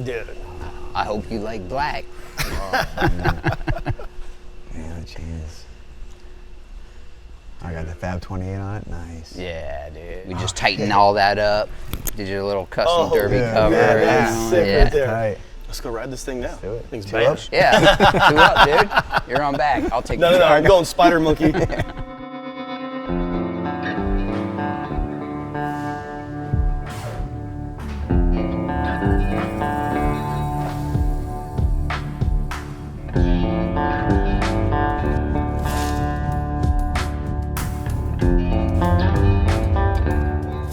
Dude. I hope you like black. Yeah, jeez. I got the Fab 28 on it. Nice. Yeah, dude. We just tightened all that up. Did your little custom derby yeah, cover. that's sick right there. Tight. Let's go ride this thing now. do it. Thing's Two bad. up? Yeah, 2 up, dude. You're on back. I'll take No, the I'm going spider monkey.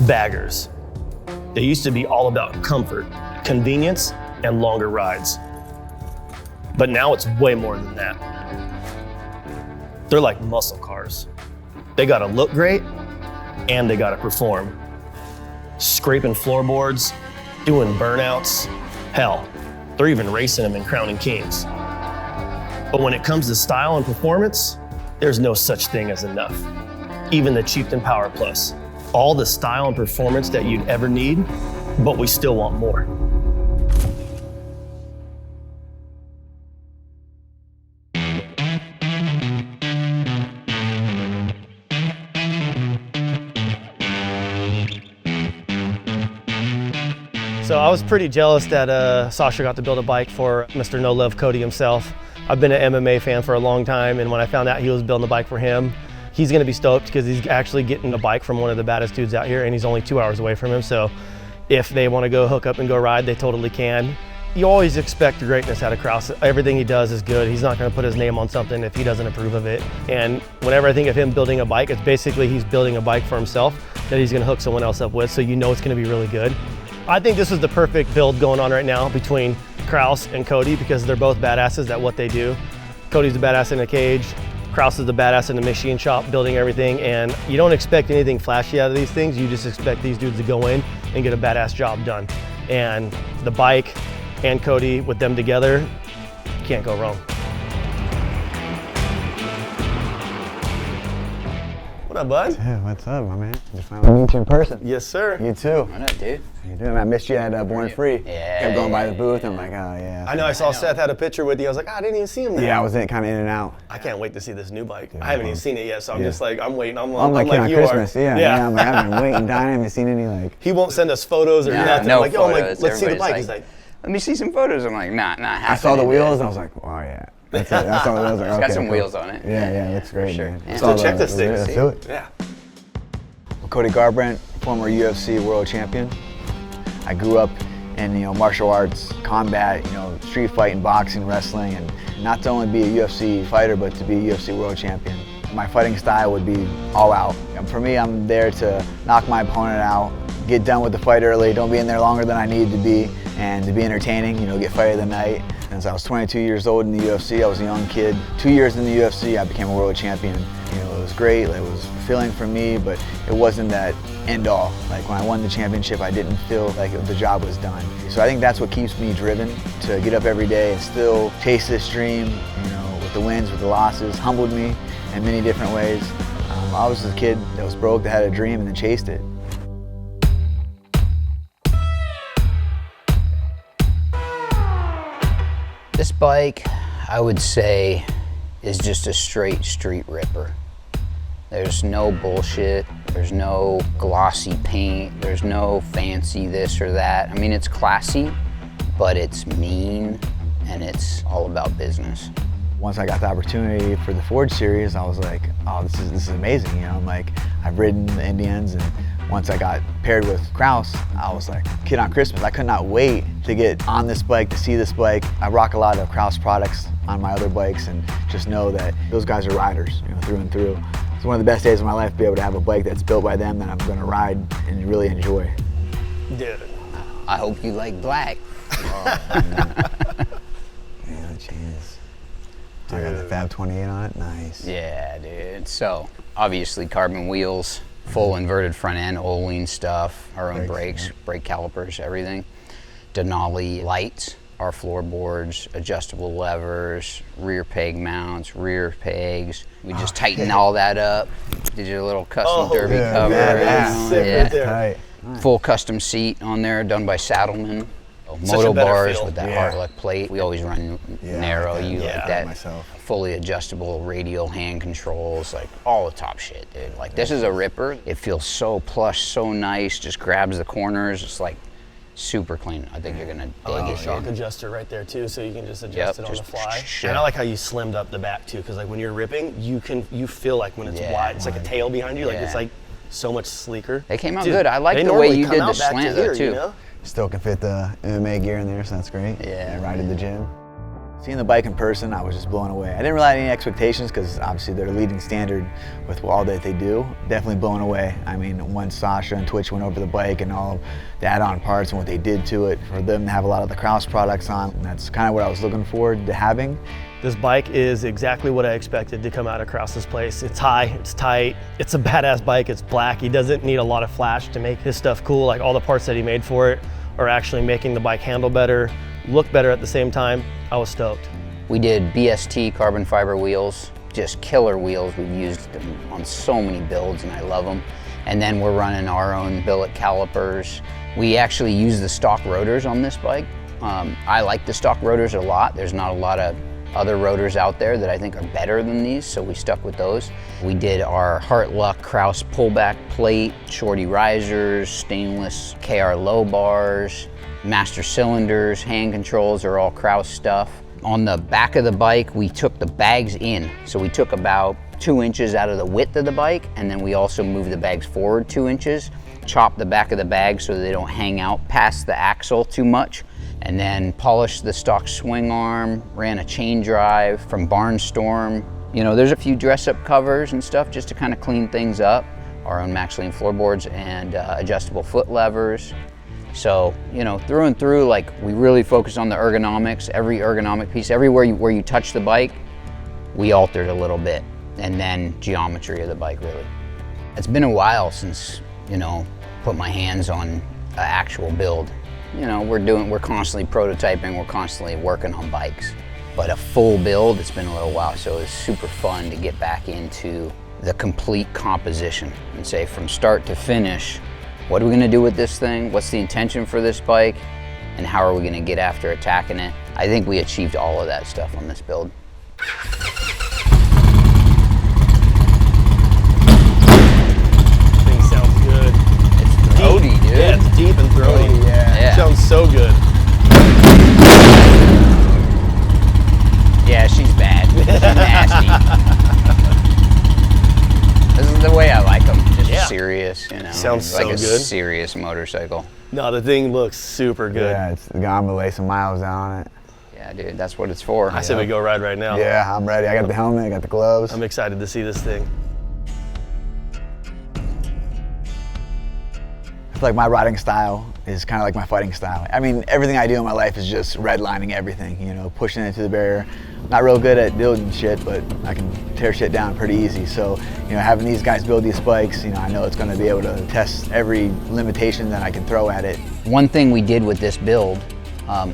Baggers. They used to be all about comfort, convenience, and longer rides. But now it's way more than that. They're like muscle cars. They gotta look great, and they gotta perform. Scraping floorboards, doing burnouts, hell, they're even racing them and crowning kings. But when it comes to style and performance, there's no such thing as enough. Even the Chieftain PowerPlus. All the style and performance that you'd ever need, but we still want more. So I was pretty jealous that Sasha got to build a bike for Mr. No Love Cody himself. I've been an MMA fan for a long time, and when I found out he was building a bike for him, he's gonna be stoked because he's actually getting a bike from one of the baddest dudes out here, and he's only 2 hours away from him. So if they wanna go hook up and go ride, they totally can. You always expect greatness out of Krauss. Everything he does is good. He's not gonna put his name on something if he doesn't approve of it. And whenever I think of him building a bike, it's basically he's building a bike for himself that he's gonna hook someone else up with, so you know it's gonna be really good. I think this is the perfect build going on right now between Kraus and Cody because they're both badasses at what they do. Cody's the badass in the cage. Krauss is the badass in the machine shop building everything, and you don't expect anything flashy out of these things. You just expect these dudes to go in and get a badass job done. And the bike and Cody with them together, can't go wrong. What up, bud? Yeah, what's up, my man? Just finally meet you in person. Yes, sir. You too. What up, dude? How you doing? I missed you at Born Free. Yeah. Kept going by the booth. I'm like, oh yeah. I know I saw Seth had a picture with you. I was like, I didn't even see him there. Yeah, I was kind of in and out. I can't wait to see this new bike. I haven't even seen it yet, so I'm just like, I'm waiting. I'm like like on you Christmas. are. Yeah. I'm like, I've been waiting, dying. I haven't seen any like. He won't send us photos or nothing. No I'm like, yo, I'm like, photos. let's see the Everybody's bike. He's like, let me see some photos. I'm like, not happening. I saw the wheels and I was like, wow, yeah. That's it. That's all. I was like, It's okay, got some cool. wheels on it. Yeah, looks great, sure. man. Yeah. It's Let's all go check the- this thing. Let's do it. yeah. Cody Garbrandt, former UFC world champion. I grew up in martial arts, combat, street fighting, boxing, wrestling, and not to only be a UFC fighter, but to be a UFC world champion. My fighting style would be all out. And for me, I'm there to knock my opponent out, get done with the fight early, don't be in there longer than I need to be, and to be entertaining, get fight of the night. Since I was 22 years old in the UFC, I was a young kid. 2 years in the UFC, I became a world champion. It was great, it was fulfilling for me, but it wasn't that end all. Like when I won the championship, I didn't feel like the job was done. So I think that's what keeps me driven to get up every day and still chase this dream, with the wins, with the losses, humbled me in many different ways. I was a kid that was broke, that had a dream and then chased it. This bike, I would say, is just a straight street ripper. There's no bullshit, there's no glossy paint, there's no fancy this or that. I mean, it's classy, but it's mean, and it's all about business. Once I got the opportunity for the Ford Series, I was like, oh, this is amazing. I'm like, I've ridden the Indians, and once I got paired with Krauss, I was like, kid on Christmas. I could not wait to get on this bike, to see this bike. I rock a lot of Krauss products on my other bikes, and just know that those guys are riders, through and through. It's one of the best days of my life to be able to have a bike that's built by them that I'm going to ride and really enjoy. Dude. I hope you like black. Yeah, jeez. I got the Fab 28 on it. Nice. Yeah, dude. So, obviously carbon wheels, full inverted front end, Oling stuff, our own brakes, brake calipers, everything. Denali lights, our floorboards, adjustable levers, rear peg mounts, rear pegs. We just tightened all that up. Did your little custom derby cover. That's sick right there. Tight. Full custom seat on there, done by Saddleman. Moto bars feel. with that hard luck plate. We always run narrow. You like that myself. fully adjustable radial hand controls, like all the top shit, dude. Like this is a ripper. It feels so plush, so nice. Just grabs the corners. It's like super clean. I think you're gonna dig I like it. the shock adjuster right there too, so you can just adjust it on the fly. Sure. And I like how you slimmed up the back too, because like when you're ripping, you feel like when it's wide, it's like a tail behind you. Like it's like so much sleeker. They came out good. I like the way you did the slant though too. You know? Still can fit the MMA gear in there, so that's great. Yeah. I ride in the gym. Seeing the bike in person, I was just blown away. I didn't really have any expectations because obviously they're leading standard with all that they do. Definitely blown away. I mean, when Sasha and Twitch went over the bike and all the add-on parts and what they did to it, for them to have a lot of the Kraus products on, that's kind of what I was looking forward to having. This bike is exactly what I expected to come out of Kraus's place. It's high, it's tight, it's a badass bike, it's black. He doesn't need a lot of flash to make his stuff cool. Like all the parts that he made for it are actually making the bike handle better, look better at the same time. I was stoked. We did BST carbon fiber wheels, just killer wheels. We've used them on so many builds and I love them. And then we're running our own billet calipers. We actually use the stock rotors on this bike. I like the stock rotors a lot. There's not a lot of other rotors out there that I think are better than these, so we stuck with those. We did our Heart Luck Kraus pullback plate, shorty risers, stainless KR low bars, master cylinders, hand controls are all Kraus stuff. On the back of the bike, we took the bags in. So we took about 2 inches out of the width of the bike, and then we also moved the bags forward 2 inches, chopped the back of the bag so they don't hang out past the axle too much, and then polished the stock swing arm, ran a chain drive from Barnstorm. You know, there's a few dress-up covers and stuff just to kind of clean things up. Our own MaxLean floorboards and adjustable foot levers. So, you know, through and through, like we really focus on the ergonomics, every ergonomic piece, everywhere where you touch the bike, we altered a little bit. And then geometry of the bike, really. It's been a while since, you know, put my hands on an actual build. You know, we're constantly prototyping, we're constantly working on bikes. But a full build, it's been a little while, so it's super fun to get back into the complete composition and say from start to finish, what are we gonna do with this thing? What's the intention for this bike? And how are we gonna get after attacking it? I think we achieved all of that stuff on this build. Thing sounds good. It's throaty, dude. Yeah, it's deep and throaty. Yeah. It sounds so good. Yeah, she's bad. She's nasty. This is the way I like them. Just serious, you know. Sounds like so a good. serious motorcycle. No, the thing looks super good. Yeah, I'm gonna lay some miles down on it. Yeah, dude, that's what it's for. I say we go ride right now. Yeah, I'm ready. I got the helmet, I got the gloves. I'm excited to see this thing. I feel like my riding style is kind of like my fighting style. I mean, everything I do in my life is just redlining everything, you know, pushing it to the barrier. Not real good at building shit, but I can tear shit down pretty easy. So, you know, having these guys build these bikes, you know, I know it's going to be able to test every limitation that I can throw at it. One thing we did with this build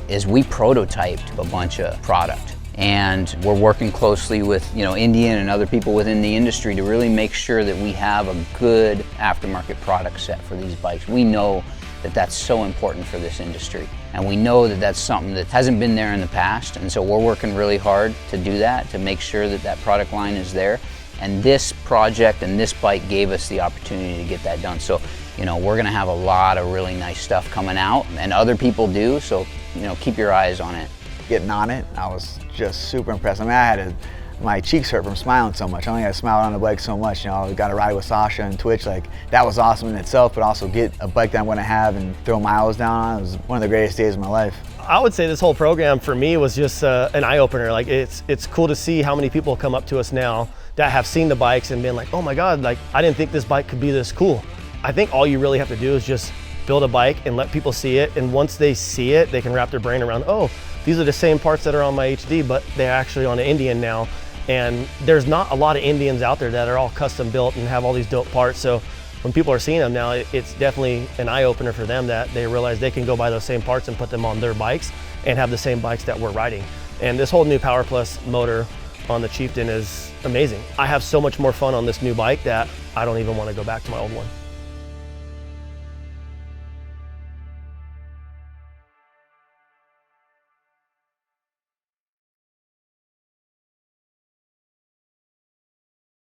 is we prototyped a bunch of product. And we're working closely with, you know, Indian and other people within the industry to really make sure that we have a good aftermarket product set for these bikes. We know that that's so important for this industry. And we know that that's something that hasn't been there in the past. And so we're working really hard to do that, to make sure that that product line is there. And this project and this bike gave us the opportunity to get that done. So, you know, we're gonna have a lot of really nice stuff coming out, and other people do, so, you know, keep your eyes on it. Getting on it, I was just super impressed. I mean, my cheeks hurt from smiling so much. I only had to smile on the bike so much. You know, I got to ride with Sasha and Twitch. Like, that was awesome in itself, but also get a bike that I'm going to have and throw miles down on. It was one of the greatest days of my life. I would say this whole program for me was just an eye-opener. Like, it's cool to see how many people come up to us now that have seen the bikes and been like, oh my God, like, I didn't think this bike could be this cool. I think all you really have to do is just build a bike and let people see it. And once they see it, they can wrap their brain around, oh, these are the same parts that are on my HD, but they're actually on an Indian now. And there's not a lot of Indians out there that are all custom built and have all these dope parts. So when people are seeing them now, it's definitely an eye-opener for them that they realize they can go buy those same parts and put them on their bikes and have the same bikes that we're riding. And this whole new PowerPlus motor on the Chieftain is amazing. I have so much more fun on this new bike that I don't even want to go back to my old one.